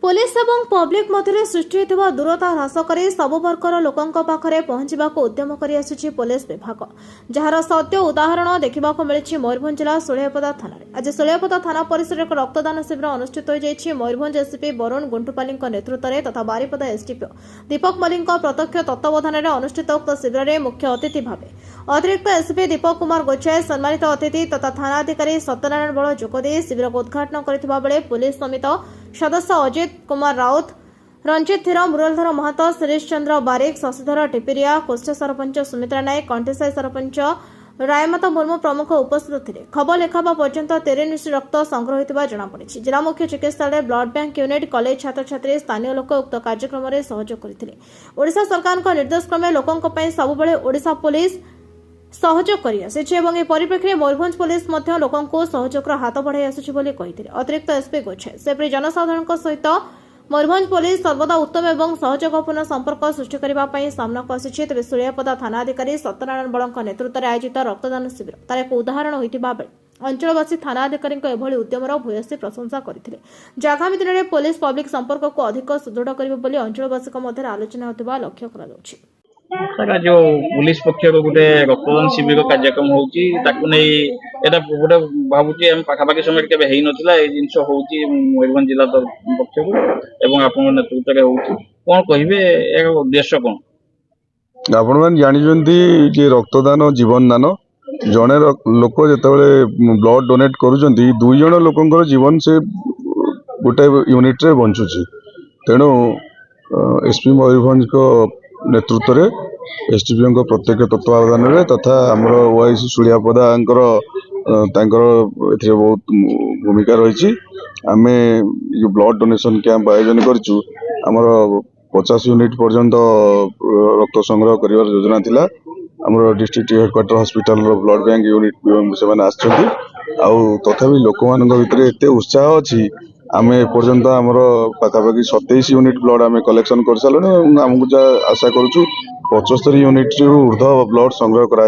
Police और public मध्य सृष्टि होता दूरता ह्रास कर सब वर्गर लोकों पाखरे पहुंचा उद्यम कर पुलिस विभाग जार सत्य उदाहरण देखा मिली मयूरभंज जिला सुलियापदा थाना आज सुलियापदा थाना परिसर एक रक्तदान शिविर अनुष्ठित हो मयूरभंज एसपी वरुण गुंटुपाली नेतृत्व में तथा बारिपदा एसडीपीओ दीपक मल्लिक प्रत्यक्ष तत्वावधान में अनुष्ठित उक्त शिविर में मुख्य अतिथि भाव अतिरिक्त एसपी दीपक कुमार गोचाय सम्मानित अतिथि तथा थानाधिकारी सत्यनारायण बल जोगदे शिविर को उद्घाटन करथिबा पुलिस समित सदस्य अजित कुमार राउत रंजित धीर मुरलीधर महतो शिरीष चंद्र बारिक शशिधर टिपिरिया कोष्ठ सरपंच सुमित्रा नायक कंटेसाई सरपंच रायमाता मुर्मू प्रमुख उपस्थित थे। खबर लेखाबा पर्यंत 13 रक्त संग्रह होता जमापड़ी। जिला मुख्य चिकित्सालय ब्लड बैंक यूनिट कॉलेज छात्र छात्री स्थानीय लोक उक्त कार्यक्रम में सहयोग करते। ओडिशा सरकार निर्देश क्रमे लोकों सबुबले ओडिशा पुलिस सहयोग कर परिप्रेक्षी मयूरभंज पुलिस लोकों सहयोग हाथ बढ़ाई आसुची। अतिरिक्त एसपी गोछे सेपरी जनसाधारण सहित मयूरभंज पुलिस सर्वदा उत्तम एवं सहयोगपूर्ण संपर्क सृष्टि करने सामना को आसी। तेज सुलियापदा थानाधिकारी सत्यनारायण बल नेतृत्व में आयोजित रक्तदान शिविर तार एक उदाहरण होता बेले अंचलवासी थानाधिकारी एभली उद्यमर भूयसी प्रशंसा करते। आगामी दिन में पुलिस पब्लिक संपर्क को अधिक सुदृढ़ कर अंचलवासी मध्य आलोचना होता लक्ष्य कर जो पुलिस पक्ष गोटे रक्तदान शिविर कार्यक्रम होता गोटे भावुची पाखापाखि समय के ना जिन मयूरभंज जिला पक्ष आप नेतृत्व कौन कहे उद्देश्य कौन आपण मैंने जानी रक्तदान जीवन दान जड़े लोक जो ब्लड डोनेट कर दुई जन लोक जीवन से गोटे यूनिट रे बंचुची। तेणु एसपी मयूरभंज को नेतृत्व में एसडीपीओ प्रत्यक्ष तत्वावधान में तथा आमर ओआईसी सुलियापदा बहुत भूमिका रही। आम जो ब्लड डोनेशन कैंप आयोजन कर 50 यूनिट पर्यंत रक्त संग्रह कर योजना थिला। आमर district headquarter hospital blood bank unit से तथापि लोक मान भितर एत उत्साह अच्छी आम एपर्यंत आमर पाखापाखि 27 यूनिट ब्लड आम कलेक्शन कर सारे आमको जहाँ आशा करुँ 75 यूनिट ऊर्ध ब्लड संग्रह करा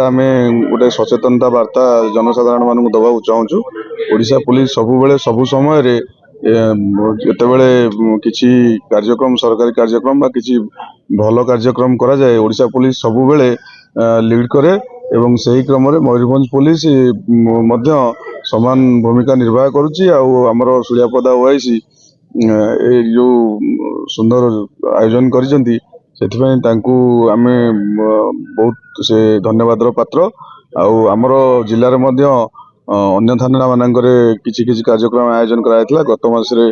आम गोटे सचेतनता वार्ता जनसाधारण मानक दबा चाहूँ। ओडिशा पुलिस सबुबले सबु समय जितेबले किसी कार्यक्रम सरकारी कार्यक्रम बा किसी भल कार्यक्रम करा जाए ओडिशा पुलिस सबुबले लीड करे एवं सही क्रम मयूरभंज पुलिस समान भूमिका निर्वाह करुच्ची। आमर सुलियापदा ओआईसी जो सुंदर आयोजन करिसेंती आम बहुत से धन्यवाद पात्र। आमर जिले में अन्य थाना मानक किसी कार्यक्रम आयोजन कराइला गत मासरे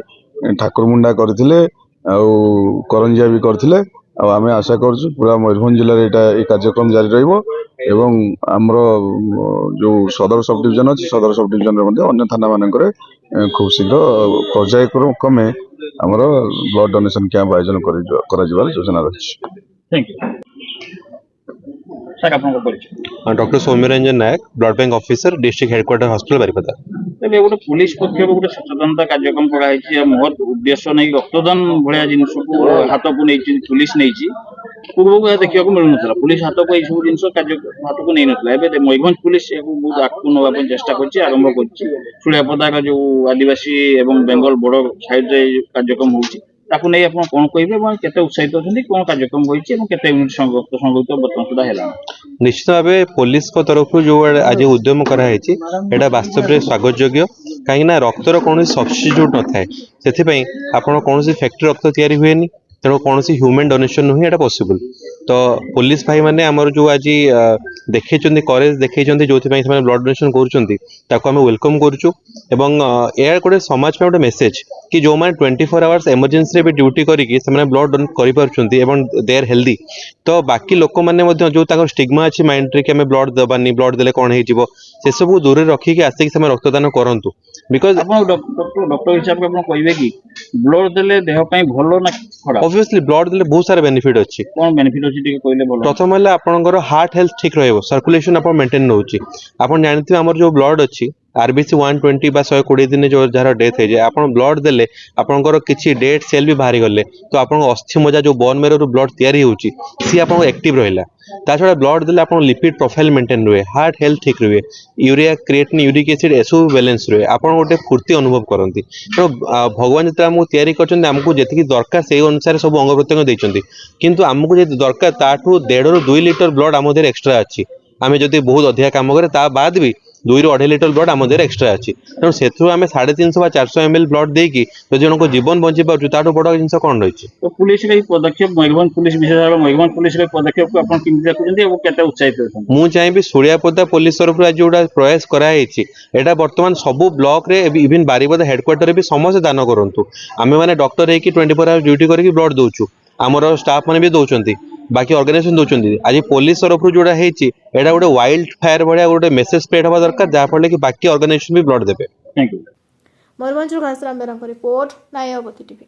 ठाकुरमुंडा करथिले करंजिया भी करथिले। आम आशा करूँ पूरा मयूरभंज जिले में ये कार्यक्रम जारी रहिबो एवं आमर जो सदर सब डिविजन अच्छी सदर सब डिविजन अन्य थाना मानक खूब शीघ्र पर्यायक्रमे आमर ब्लड डोनेशन कैंप आयोजन कर योजना रही। Doctor Soumyaranjan Nayak blood bank officer district headquarter hospital Baripada. गोटे पुलिस पक्ष गोटे सचेतनता कार्यक्रम कराई महत उद्देश्य नहीं रक्तदान भाया जिनस को हाथ को नहीं पुलिस नहीं पूर्व देखा मिलू ना पुलिस हाथ को यू जिन हाथ को नहीं ना मयूरभंज पुलिस बहुत आगू नापी चेष्टा करम्भ कर जो आदिवासी एवं बेंगल बड़ साइड कार्यक्रम हो नहीं आप कौन कहे केते उत्साहित होती कौन कार्यक्रम होती यूनिट रक्त संग्रहित बर्तमान सुधा है। निश्चित भाव पुलिस को तरफ जो आज उद्यम कराई वास्तव में स्वागत योग्य कहीं रक्तर कौन सब्स्टिट्यूट न थाए से आपड़ कौन फैक्ट्री रक्त तैयारी हुए तेणु कौन ह्यूमन डोनेशन नुहे एटा पॉसिबल। तो पुलिस भाई मैंने आमर जो आज देखते करेज देखते जो ब्लड डोनेशन कर वेलकम करुचु यार गोटे समाज में गोटे मेसेज कि जो मैंने 24 आवर्स इमरजेंसी भी ड्यूटी करके ब्लड डोनेट कर दे आर हेल्दी। तो बाकी लोक मैंने जो स्टिग्मा अच्छी माइंड रे कि आम ब्लड दबानी ब्लड देले कौन हो से सब दूर रखिक आसिक रक्तदान करूँ बिकज डॉक्टर हिसाब से कहे कि ब्लड देले देह भल ना खराब। ऑब्वियसली ब्लड देले बहुत सारा बेनिफिट अच्छी। कौन बेनिफिट अच्छी कहले बोल। प्रथम है आपनकर हार्ट हेल्थ ठीक रहिबो सर्कुलेशन आप मेंटेन होउची। आपन जानथि हमर जो ब्लड अच्छी आरबीसी 120 बा 120 दिन जो जार डेथ है आप ब्लड देले आपंकर किसी डेट सेल भी बाहरी गले तो आप अस्थि मजा जो बोन मेरो ब्लड तैयारी होची सी आप एक्टिव रहिला ता छड़ा ब्लड देले आप लिपिड प्रोफाइल मेंटेन रुए हार्ट हेल्थ ठीक रुए यूरिया क्रिएटिन यूरिक एसिड एसबू बैलेंस रुए आप गोटे फुर्ती अनुभव करती तो भगवान जो आमको तैयारी करछन आमको जेतिकी दरकार से अनुसार सब अंग प्रत्यंग देछंती किंतु आमको जे दरकार ताठू 1.5 ରୁ 2 लीटर ब्लड आम देहरे एक्स्ट्रा अच्छी आम जदि बहुत अधिका काम करे ता बाद भी 2 ରୁ 2.5 लीटर ब्लड आम देहरे एक्स्ट्रा अच्छी तेणु से आम 350 बा 400 ml ब्लड देकी जो जनक जीवन बंची पार्छु ताठू बड़ जिनस कौन रही तो पुलिस रे पदक्षेप मयूरभंज पुलिस विशेषज्ञ मयूरभंज पुलिस रे पदक्षेप को आपण किमि देखुचंदी और केते उत्साहित होछन मु चाहिए सूर्यापदा पुलिस तरफ आज जो प्रयास कराई एटा वर्तमान सबू ब्लॉक रे इवन बारिपदा हेडक्वार्टर भी समस्त दान करंतु आमे माने डॉक्टर है कि 24 आवर ड्यूटी करके ब्लड दउछु आमर स्टाफ माने भी दउचंती बाकी ऑर्गेनाइजेशन दउचंती आज पुलिस तरफ जोड़ा हेची एटा गोटे वाइल्ड फायर भलिया गोटे मेसेज स्प्रेड हवा दरकार जा फले कि बाकी ऑर्गेनाइजेशन भी ब्लड देबे। Thank you. मयूरभंज घासराम बेरांको रिपोर्ट नायावती टीवी।